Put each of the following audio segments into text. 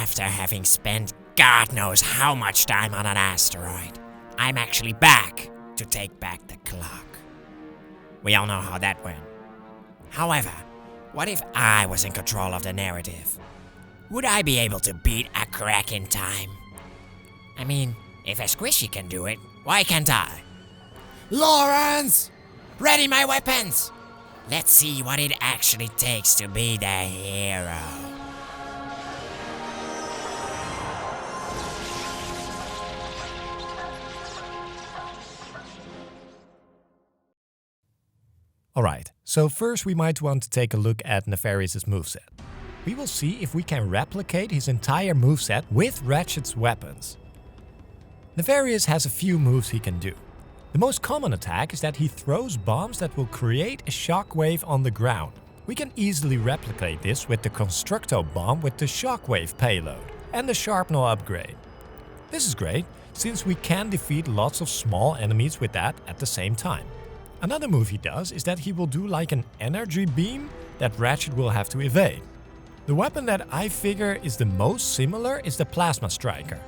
after having spent God knows how much time on an asteroid, I'm actually back to take back the clock. We all know how that went. However, what if I was in control of the narrative? Would I be able to beat a crack in time? I mean, if a squishy can do it, why can't I? Lawrence! Ready my weapons! Let's see what it actually takes to be the hero. Alright, so first we might want to take a look at Nefarious' moveset. We will see if we can replicate his entire moveset with Ratchet's weapons. Nefarious has a few moves he can do. The most common attack is that he throws bombs that will create a shockwave on the ground. We can easily replicate this with the Constructo bomb with the shockwave payload and the Sharpnel upgrade. This is great, since we can defeat lots of small enemies with that at the same time. Another move he does is that he will do like an energy beam that Ratchet will have to evade. The weapon that I figure is the most similar is the Plasma Striker.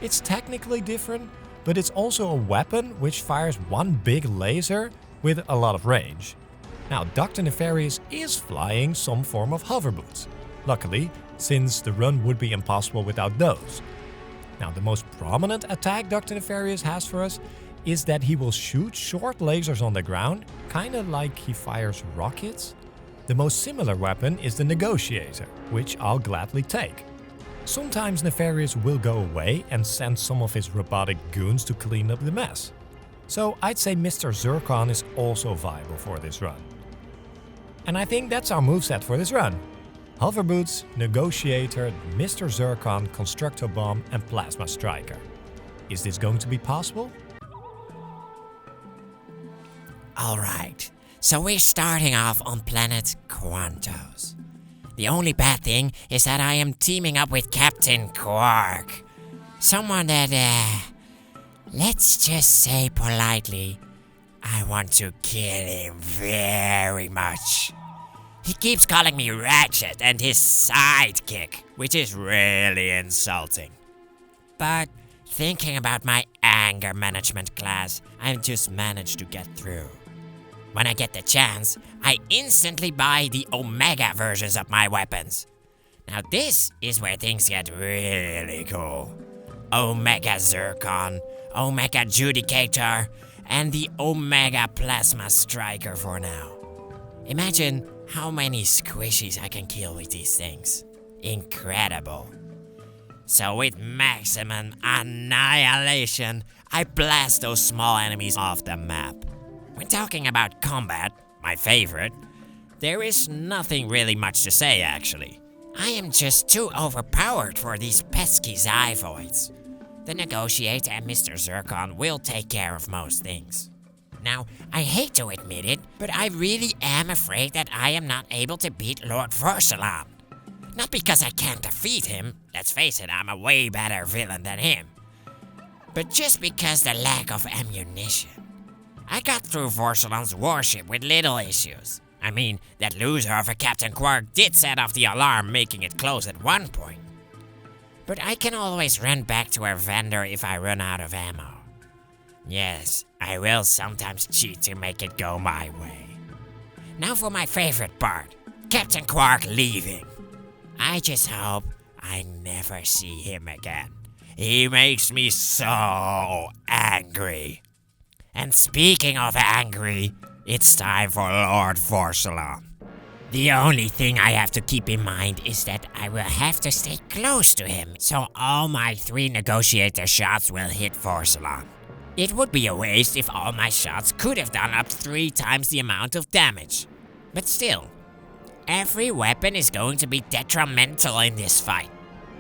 It's technically different, but it's also a weapon which fires one big laser with a lot of range. Now, Dr. Nefarious is flying some form of hover boots. Luckily, since the run would be impossible without those. Now, the most prominent attack Dr. Nefarious has for us is that he will shoot short lasers on the ground, kinda like he fires rockets. The most similar weapon is the Negotiator, which I'll gladly take. Sometimes Nefarious will go away and send some of his robotic goons to clean up the mess. So I'd say Mr. Zircon is also viable for this run. And I think that's our moveset for this run. Hover Boots, Negotiator, Mr. Zircon, Constructo Bomb and Plasma Striker. Is this going to be possible? Alright, so we're starting off on planet Quantos. The only bad thing is that I am teaming up with Captain Quark. Someone that, let's just say politely, I want to kill him very much. He keeps calling me Ratchet and his sidekick, which is really insulting. But thinking about my anger management class, I've just managed to get through. When I get the chance, I instantly buy the Omega versions of my weapons. Now this is where things get really cool. Omega Zircon, Omega Judicator, and the Omega Plasma Striker for now. Imagine how many squishies I can kill with these things. Incredible. So with maximum annihilation, I blast those small enemies off the map. When talking about combat, my favorite, there is nothing really much to say actually. I am just too overpowered for these pesky Zyphoids. The Negotiator and Mr. Zircon will take care of most things. Now, I hate to admit it, but I really am afraid that I am not able to beat Lord Vorsalon. Not because I can't defeat him, let's face it, I'm a way better villain than him. But just because the lack of ammunition. I got through Vorsalon's warship with little issues. I mean, that loser of a Captain Quark did set off the alarm, making it close at one point. But I can always run back to our vendor if I run out of ammo. Yes, I will sometimes cheat to make it go my way. Now for my favorite part, Captain Quark leaving. I just hope I never see him again. He makes me so angry. And speaking of angry, it's time for Lord Vorsalon. The only thing I have to keep in mind is that I will have to stay close to him, so all my 3 Negotiator shots will hit Vorsalon. It would be a waste if all my shots could have done up 3 times the amount of damage. But still, every weapon is going to be detrimental in this fight.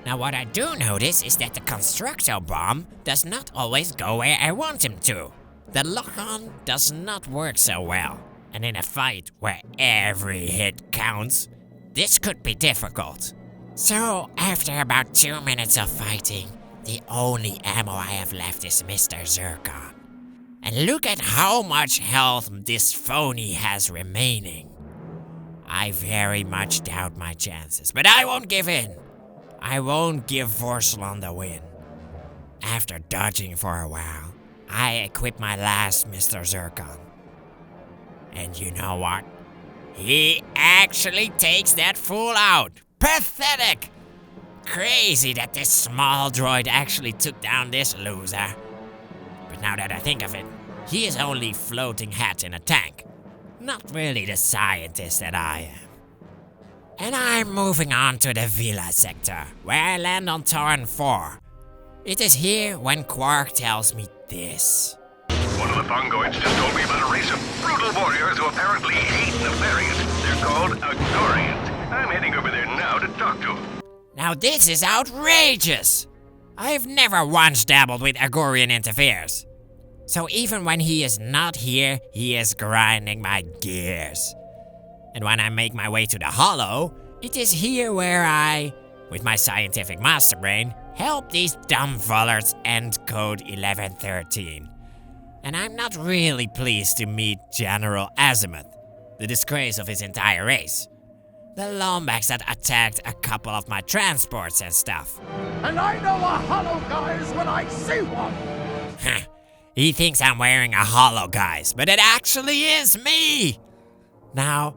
Now what I do notice is that the Constructo Bomb does not always go where I want him to. The lock-on does not work so well, and in a fight where every hit counts, this could be difficult. So, after about 2 minutes of fighting, the only ammo I have left is Mr. Zircon. And look at how much health this phony has remaining. I very much doubt my chances, but I won't give in. I won't give Vorsalon the win. After dodging for a while, I equip my last Mr. Zircon. And you know what? He actually takes that fool out. Pathetic! Crazy that this small droid actually took down this loser. But now that I think of it, he is only floating hat in a tank. Not really the scientist that I am. And I'm moving on to the Villa sector, where I land on Torren 4. It is here when Quark tells me this. One of the Fongoids just told me about a race of brutal warriors who apparently hate Nefarious. They're called Agorians. I'm heading over there now to talk to them. Now this is outrageous! I've never once dabbled with Agorian interferes. So even when he is not here, he is grinding my gears. And when I make my way to the Hollow, it is here where I, with my scientific master brain, help these dumb fullers end Code 1113. And I'm not really pleased to meet General Azimuth, the disgrace of his entire race. The Lombax that attacked a couple of my transports and stuff. And I know a hollow guys when I see one! He thinks I'm wearing a hollow guise, but it actually is me! Now,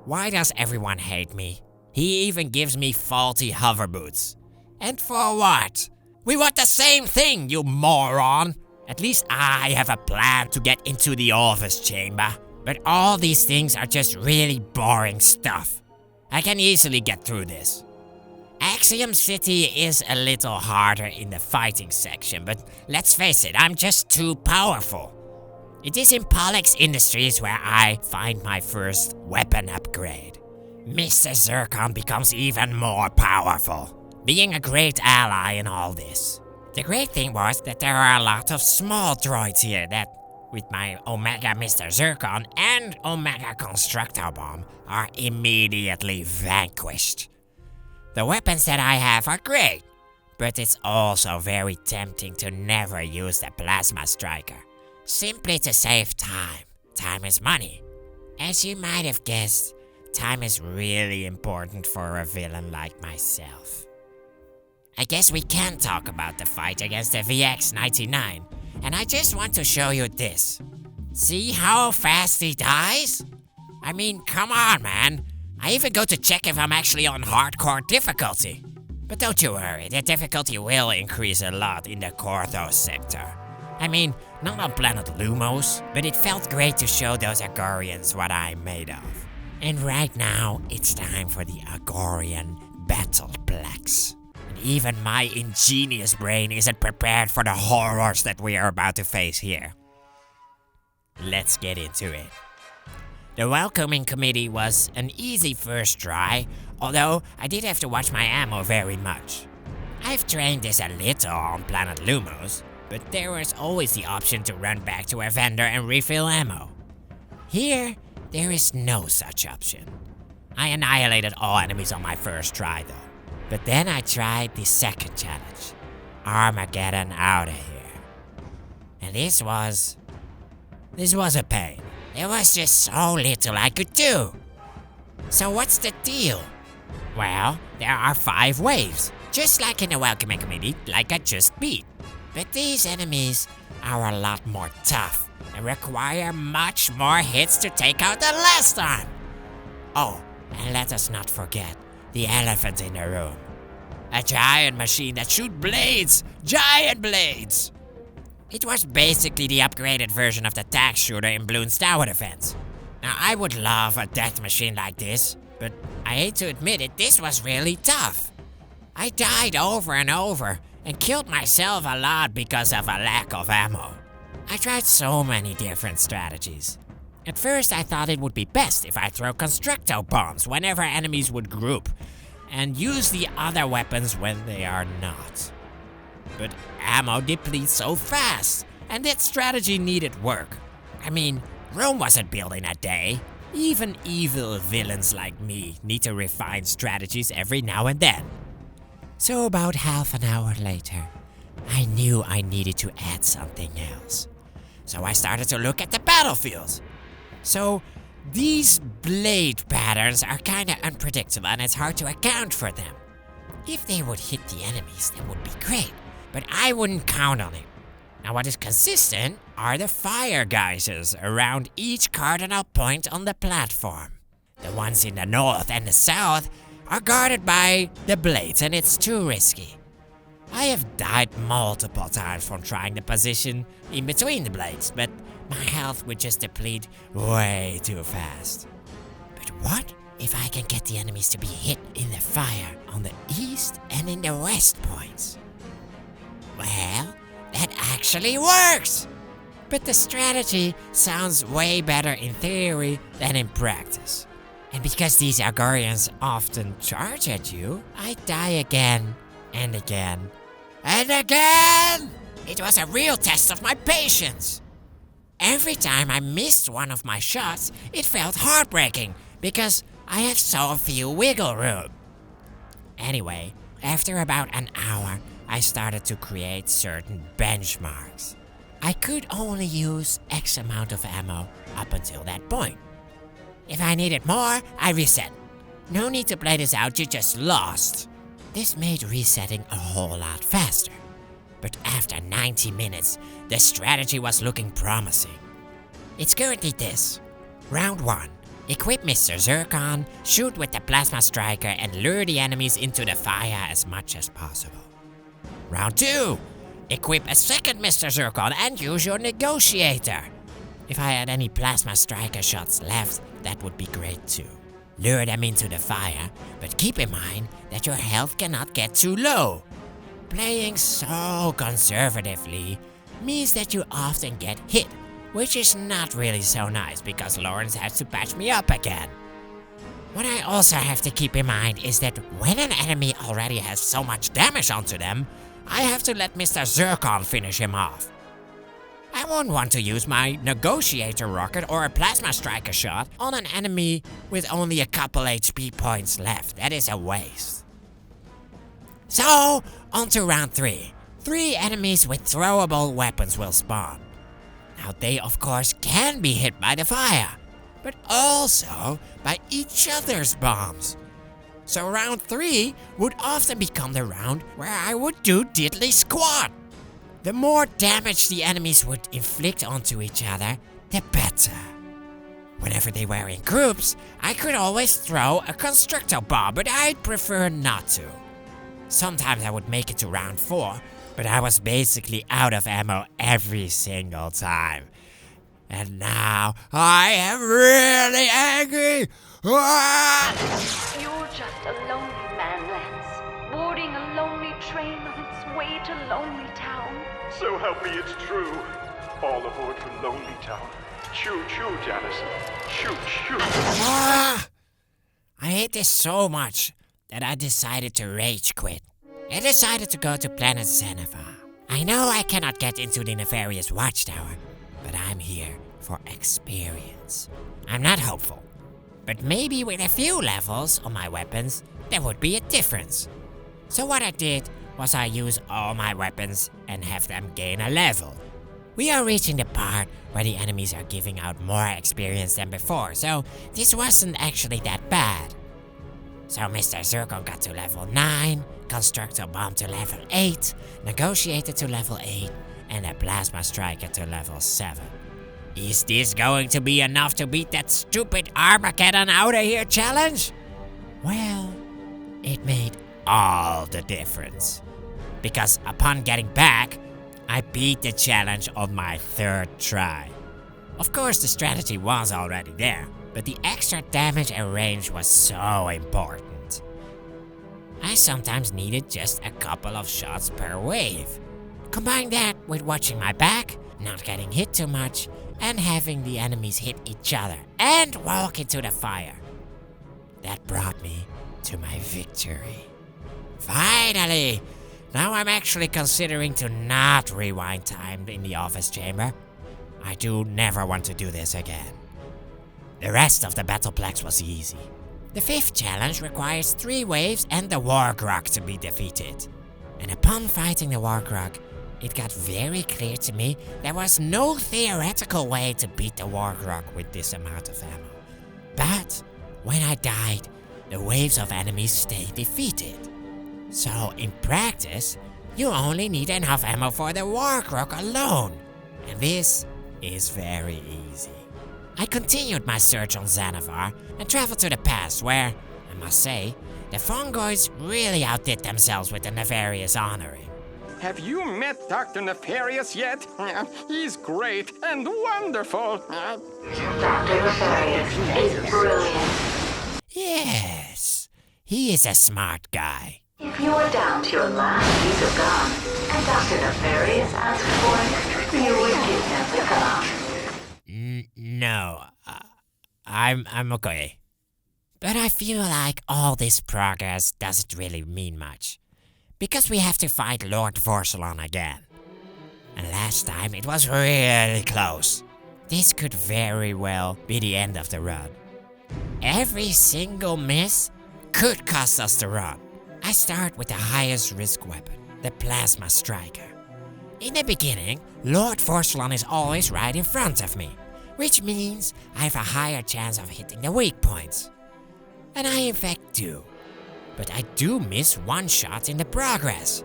why does everyone hate me? He even gives me faulty hover boots. And for what? We want the same thing, you moron! At least I have a plan to get into the office chamber. But all these things are just really boring stuff. I can easily get through this. Axiom City is a little harder in the fighting section, but let's face it, I'm just too powerful. It is in Pollux Industries where I find my first weapon upgrade. Mr. Zircon becomes even more powerful, being a great ally in all this. The great thing was that there are a lot of small droids here that, with my Omega Mr. Zircon and Omega Constructor Bomb, are immediately vanquished. The weapons that I have are great, but it's also very tempting to never use the Plasma Striker, simply to save time. Time is money. As you might have guessed, time is really important for a villain like myself. I guess we can talk about the fight against the VX-99, and I just want to show you this. See how fast he dies? I mean, come on, man. I even go to check if I'm actually on hardcore difficulty. But don't you worry, the difficulty will increase a lot in the Korthos sector. I mean, not on planet Lumos, but it felt great to show those Agorians what I'm made of. And right now, it's time for the Agorian Battle Plex. And even my ingenious brain isn't prepared for the horrors that we are about to face here. Let's get into it. The welcoming committee was an easy first try, although I did have to watch my ammo very much. I've trained this a little on planet Lumos, but there was always the option to run back to a vendor and refill ammo. Here, there is no such option. I annihilated all enemies on my first try though. But then I tried the second challenge, Armageddon out of here. And this was a pain. There was just so little I could do. So what's the deal? Well, there are 5 waves, just like in the welcoming committee, like I just beat. But these enemies are a lot more tough and require much more hits to take out the last time. Oh, and let us not forget the elephant in the room. A giant machine that shoots blades! Giant blades! It was basically the upgraded version of the tax shooter in Bloon's Tower Defense. Now, I would love a death machine like this, but I hate to admit it, this was really tough. I died over and over and killed myself a lot because of a lack of ammo. I tried so many different strategies. At first, I thought it would be best if I throw constructo bombs whenever enemies would group, and use the other weapons when they are not. But ammo depletes so fast, and that strategy needed work. I mean, Rome wasn't built in a day. Even evil villains like me need to refine strategies every now and then. So about half an hour later, I knew I needed to add something else. So I started to look at the battlefields. So these blade patterns are kinda unpredictable and it's hard to account for them. If they would hit the enemies, that would be great, but I wouldn't count on it. Now what is consistent are the fire geysers around each cardinal point on the platform. The ones in the north and the south are guarded by the blades, and it's too risky. I have died multiple times from trying the position in between the blades, but my health would just deplete way too fast. But what if I can get the enemies to be hit in the fire on the east and in the west points? Well, that actually works! But the strategy sounds way better in theory than in practice. And because these Agorians often charge at you, I die again and again and again! It was a real test of my patience. Every time I missed one of my shots, it felt heartbreaking because I have so few wiggle room. Anyway, after about an hour, I started to create certain benchmarks. I could only use X amount of ammo up until that point. If I needed more, I reset. No need to play this out, you just lost. This made resetting a whole lot faster. But after 90 minutes, the strategy was looking promising. It's currently this. Round 1. Equip Mr. Zircon, shoot with the plasma striker, and lure the enemies into the fire as much as possible. Round 2. Equip a second Mr. Zircon and use your negotiator. If I had any plasma striker shots left, that would be great too. Lure them into the fire, but keep in mind that your health cannot get too low. Playing so conservatively means that you often get hit, which is not really so nice because Lawrence has to patch me up again. What I also have to keep in mind is that when an enemy already has so much damage onto them, I have to let Mr. Zircon finish him off. I won't want to use my negotiator rocket or a plasma striker shot on an enemy with only a couple HP points left. That is a waste. So, on to round 3. 3 enemies with throwable weapons will spawn. Now they of course can be hit by the fire, but also by each other's bombs. So round 3 would often become the round where I would do diddly squat. The more damage the enemies would inflict onto each other, the better. Whenever they were in groups, I could always throw a constructor bomb, but I'd prefer not to. Sometimes I would make it to round 4, but I was basically out of ammo every single time. And now I am really angry! Ah! You're just a lonely man, Lance, boarding a lonely train on its way to Lonely Town. So help me, it's true. All aboard for Lonely Town. Choo-choo, Janison. Choo-choo. Ah! I hate this so much that I decided to rage quit. I decided to go to planet Xenova. I know I cannot get into the Nefarious watchtower, but I'm here for experience. I'm not hopeful, but maybe with a few levels on my weapons, there would be a difference. So what I did was I use all my weapons and have them gain a level. We are reaching the part where the enemies are giving out more experience than before, so this wasn't actually that bad. So Mr. Zircon got to level 9, Constructor Bomb to level 8, Negotiator to level 8, and a Plasma Striker to level 7. Is this going to be enough to beat that stupid Armageddon out of here challenge? Well, it made all the difference. Because upon getting back, I beat the challenge on my 3rd try. Of course, the strategy was already there, but the extra damage and range was so important. I sometimes needed just a couple of shots per wave. Combine that with watching my back, not getting hit too much, and having the enemies hit each other and walk into the fire. That brought me to my victory. Finally! Now I'm actually considering to not rewind time in the office chamber. I do never want to do this again. The rest of the Battle Plex was easy. The 5th challenge requires 3 waves and the Wargrog to be defeated. And upon fighting the Wargrog, it got very clear to me there was no theoretical way to beat the Wargrog with this amount of ammo. But when I died, the waves of enemies stayed defeated. So in practice, you only need enough ammo for the Warcrook alone. And this is very easy. I continued my search on Xanavar and traveled to the past where, I must say, the fungoids really outdid themselves with the Nefarious honoring. Have you met Dr. Nefarious yet? He's great and wonderful. Dr. Nefarious is brilliant. Yes, he is a smart guy. If you are down to your last piece of gum, and Dr. Nefarious asked for it, you would give him the gum. No, I'm okay. But I feel like all this progress doesn't really mean much. Because we have to fight Lord Vorsalon again. And last time it was really close. This could very well be the end of the run. Every single miss could cost us the run. I start with the highest risk weapon, the Plasma Striker. In the beginning, Lord Vorsalon is always right in front of me, which means I have a higher chance of hitting the weak points. And I in fact do. But I do miss one shot in the progress.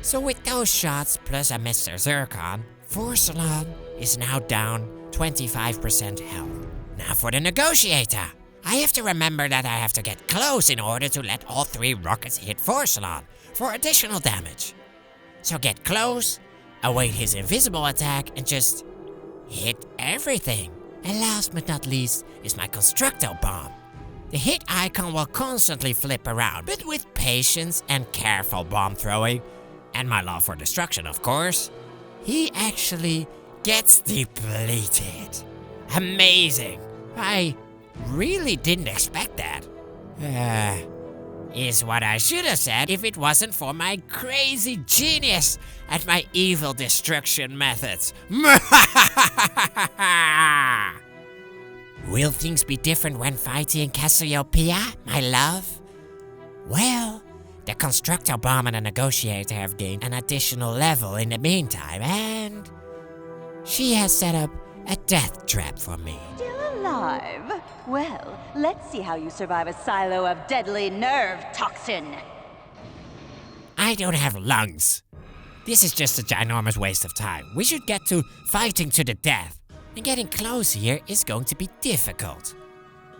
So with those shots plus a Mr. Zircon, Vorsalon is now down 25% health. Now for the Negotiator. I have to remember that I have to get close in order to let all 3 rockets hit Vorsalon for additional damage. So get close, await his invisible attack, and just hit everything. And last but not least is my Constructo Bomb. The hit icon will constantly flip around, but with patience and careful bomb throwing, and my love for destruction of course, he actually gets depleted. Amazing! I really didn't expect that. Is what I should have said if it wasn't for my crazy genius at my evil destruction methods. Will things be different when fighting Cassiopeia, my love? Well, the Constructor Bomb and the Negotiator have gained an additional level in the meantime, and she has set up a death trap for me. Still alive? Well, let's see how you survive a silo of deadly nerve toxin. I don't have lungs. This is just a ginormous waste of time. We should get to fighting to the death. And getting close here is going to be difficult.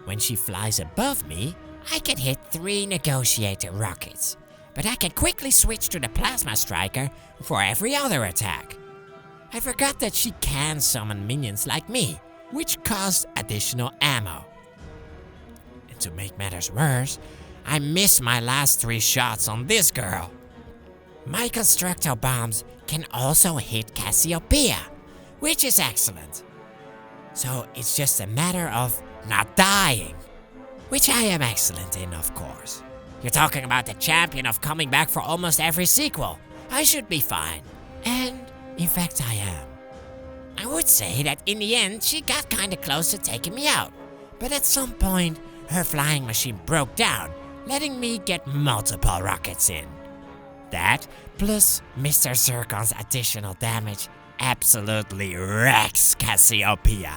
When she flies above me, I can hit 3 Negotiator rockets. But I can quickly switch to the Plasma Striker for every other attack. I forgot that she can summon minions like me, which cost additional ammo. And to make matters worse, I missed my last 3 shots on this girl. My Constructo Bombs can also hit Cassiopeia, which is excellent. So it's just a matter of not dying, which I am excellent in, of course. You're talking about the champion of coming back for almost every sequel. I should be fine. And, in fact, I am. I would say that in the end, she got kinda close to taking me out. But at some point, her flying machine broke down, letting me get multiple rockets in. That, plus Mr. Zircon's additional damage, absolutely wrecks Cassiopeia.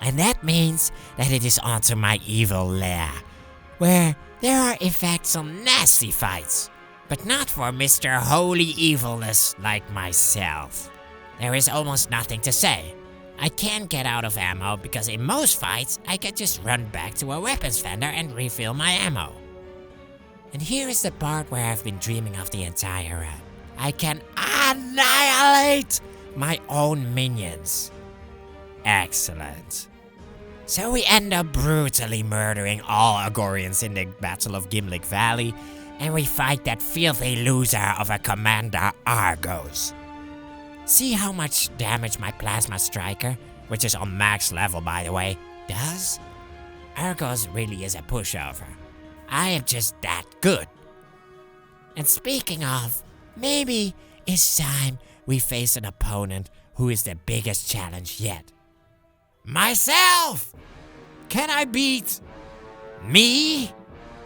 And that means that it is on to my evil lair, where there are in fact some nasty fights, but not for Mr. Holy Evilness like myself. There is almost nothing to say. I can't get out of ammo because in most fights I can just run back to a weapons vendor and refill my ammo. And here is the part where I've been dreaming of the entire run. I can annihilate my own minions. Excellent. So we end up brutally murdering all Agorians in the Battle of Gimlick Valley, and we fight that filthy loser of a Commander Argos. See how much damage my Plasma Striker, which is on max level by the way, does? Argos really is a pushover. I am just that good. And speaking of, maybe it's time we face an opponent who is the biggest challenge yet. Myself! Can I beat me?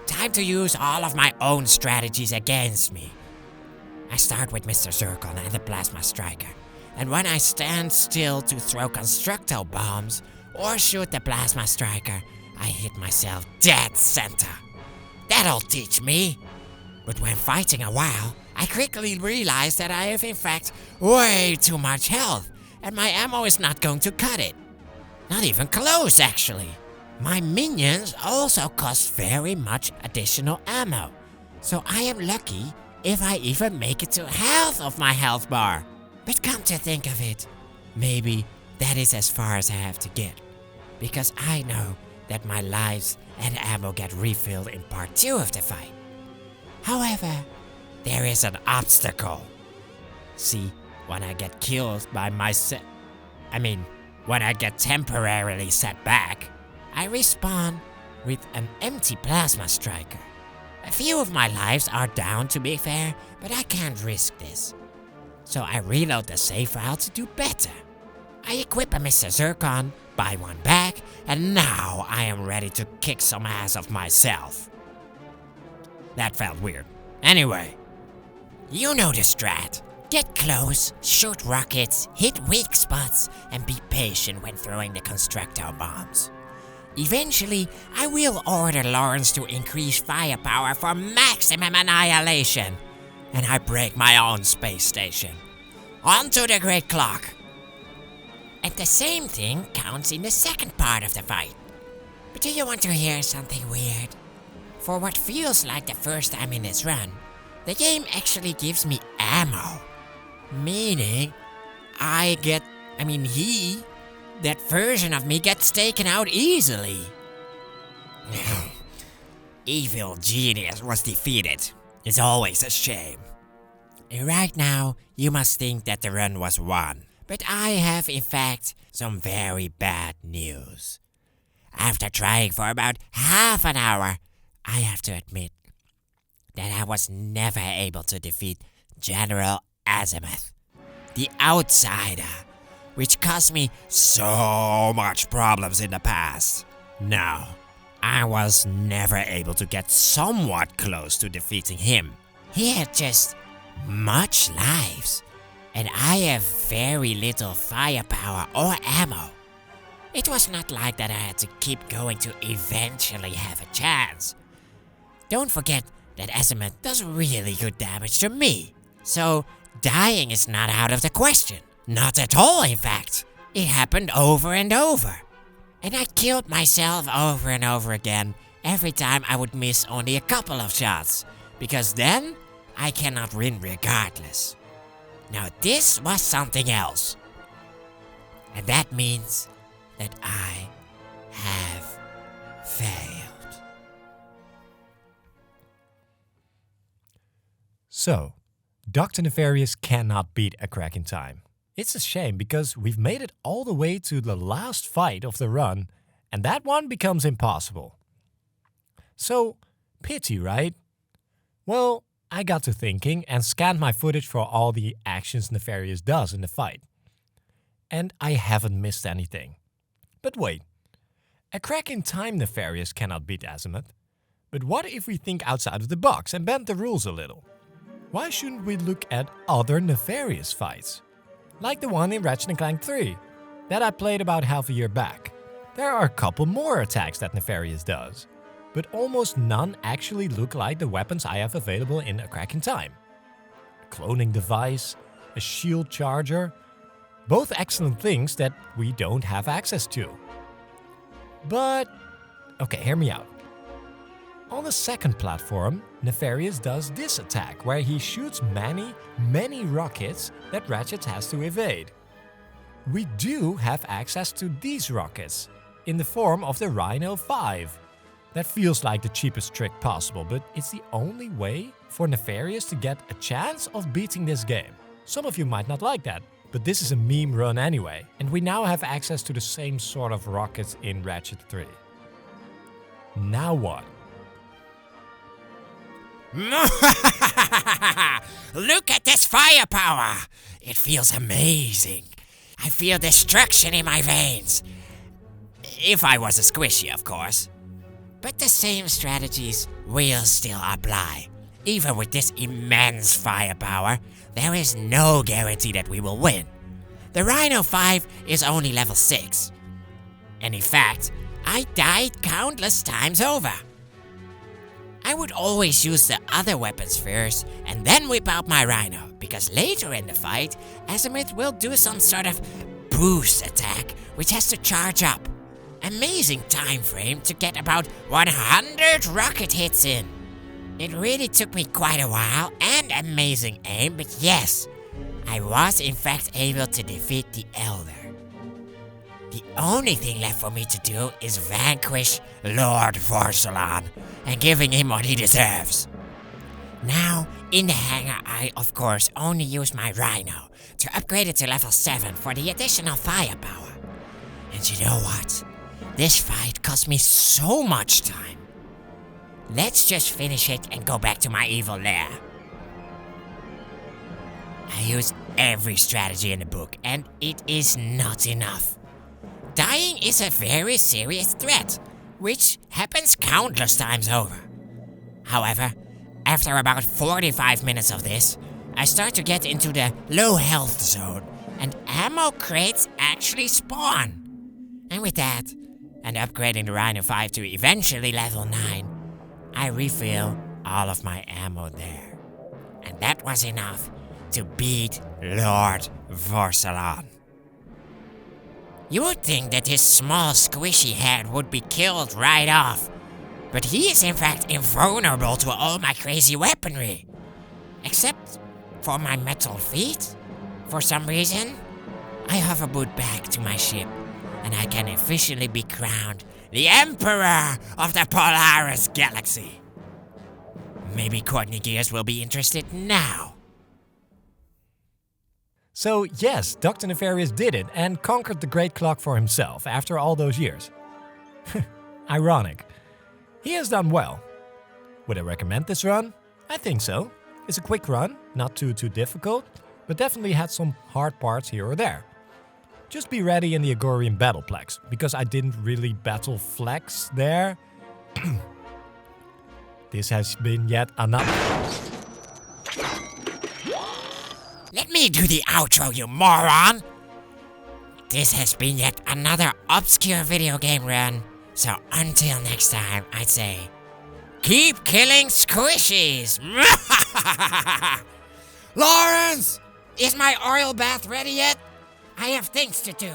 Time to use all of my own strategies against me. I start with Mr. Zircon and the Plasma Striker, and when I stand still to throw Constructo Bombs or shoot the Plasma Striker, I hit myself dead center. That'll teach me. But when fighting a while, I quickly realized that I have in fact way too much health, and my ammo is not going to cut it. Not even close, actually. My minions also cost very much additional ammo, so I am lucky if I even make it to half of my health bar. But come to think of it, maybe that is as far as I have to get, because I know that my lives and ammo get refilled in part 2 of the fight. However, there is an obstacle. See, when I get killed by when I get temporarily set back, I respawn with an empty plasma striker. A few of my lives are down, to be fair, but I can't risk this. So I reload the save file to do better. I equip a Mr. Zircon, buy one back, and now I am ready to kick some ass of myself. That felt weird. Anyway, you know the strat. Get close, shoot rockets, hit weak spots, and be patient when throwing the constructile bombs. Eventually, I will order Lawrence to increase firepower for maximum annihilation, and I break my own space station. On to the Great Clock. And the same thing counts in the second part of the fight. But do you want to hear something weird? For what feels like the first time in this run, the game actually gives me ammo. Meaning, that version of me gets taken out easily. Evil genius was defeated. It's always a shame. Right now, you must think that the run was won. But I have, in fact, some very bad news. After trying for about half an hour, I have to admit that I was never able to defeat General Azimuth, the Outsider, which caused me so much problems in the past. No, I was never able to get somewhat close to defeating him. He had just much lives, and I have very little firepower or ammo. It was not like that I had to keep going to eventually have a chance. Don't forget that Azimuth does really good damage to me, so dying is not out of the question. Not at all, in fact. It happened over and over. And I killed myself over and over again every time I would miss only a couple of shots, because then I cannot win regardless. Now this was something else. And that means that I have failed. So, Dr. Nefarious cannot beat a crack in time. It's a shame because we've made it all the way to the last fight of the run, and that one becomes impossible. So, pity, right? Well, I got to thinking and scanned my footage for all the actions Nefarious does in the fight. And I haven't missed anything. But wait, a crack in time Nefarious cannot beat Azimuth. But what if we think outside of the box and bend the rules a little? Why shouldn't we look at other Nefarious fights? Like the one in Ratchet & Clank 3, that I played about half a year back. There are a couple more attacks that Nefarious does, but almost none actually look like the weapons I have available in A Crack in Time. A cloning device, a shield charger, both excellent things that we don't have access to. But, okay, hear me out. On the second platform, Nefarious does this attack where he shoots many rockets that Ratchet has to evade. We do have access to these rockets in the form of the Rhino 5. That feels like the cheapest trick possible, but it's the only way for Nefarious to get a chance of beating this game. Some of you might not like that, but this is a meme run anyway, and we now have access to the same sort of rockets in Ratchet 3. Now what? Look at this firepower! It feels amazing. I feel destruction in my veins. If I was a squishy, of course. But the same strategies will still apply. Even with this immense firepower, there is no guarantee that we will win. The Rhino 5 is only level 6. And in fact, I died countless times over. I would always use the other weapons first and then whip out my rhino, because later in the fight, Azimuth will do some sort of boost attack which has to charge up. Amazing time frame to get about 100 rocket hits in. It really took me quite a while and amazing aim, but yes, I was in fact able to defeat the Elder. The only thing left for me to do is vanquish Lord Vorsalon and giving him what he deserves. Now, in the hangar, I of course only use my rhino to upgrade it to level 7 for the additional firepower. And you know what? This fight cost me so much time. Let's just finish it and go back to my evil lair. I used every strategy in the book, and it is not enough. Dying is a very serious threat, which happens countless times over. However, after about 45 minutes of this, I start to get into the low health zone, and ammo crates actually spawn. And with that, and upgrading the Rhino 5 to eventually level 9, I refill all of my ammo there. And that was enough to beat Lord Vorsalon. You would think that his small squishy head would be killed right off, but he is in fact invulnerable to all my crazy weaponry. Except for my metal feet. For some reason, I hoverboard back to my ship, and I can officially be crowned the Emperor of the Polaris Galaxy. Maybe Courtney Gears will be interested now. So yes, Dr. Nefarious did it and conquered the Great Clock for himself after all those years. Ironic. He has done well. Would I recommend this run? I think so. It's a quick run, not too difficult, but definitely had some hard parts here or there. Just be ready in the Agorian Battle Plex, because I didn't really battle flex there. This has been yet another... Let me do the outro, you moron! This has been yet another obscure video game run, so until next time, I'd say, keep killing squishies! Lawrence! Is my oil bath ready yet? I have things to do.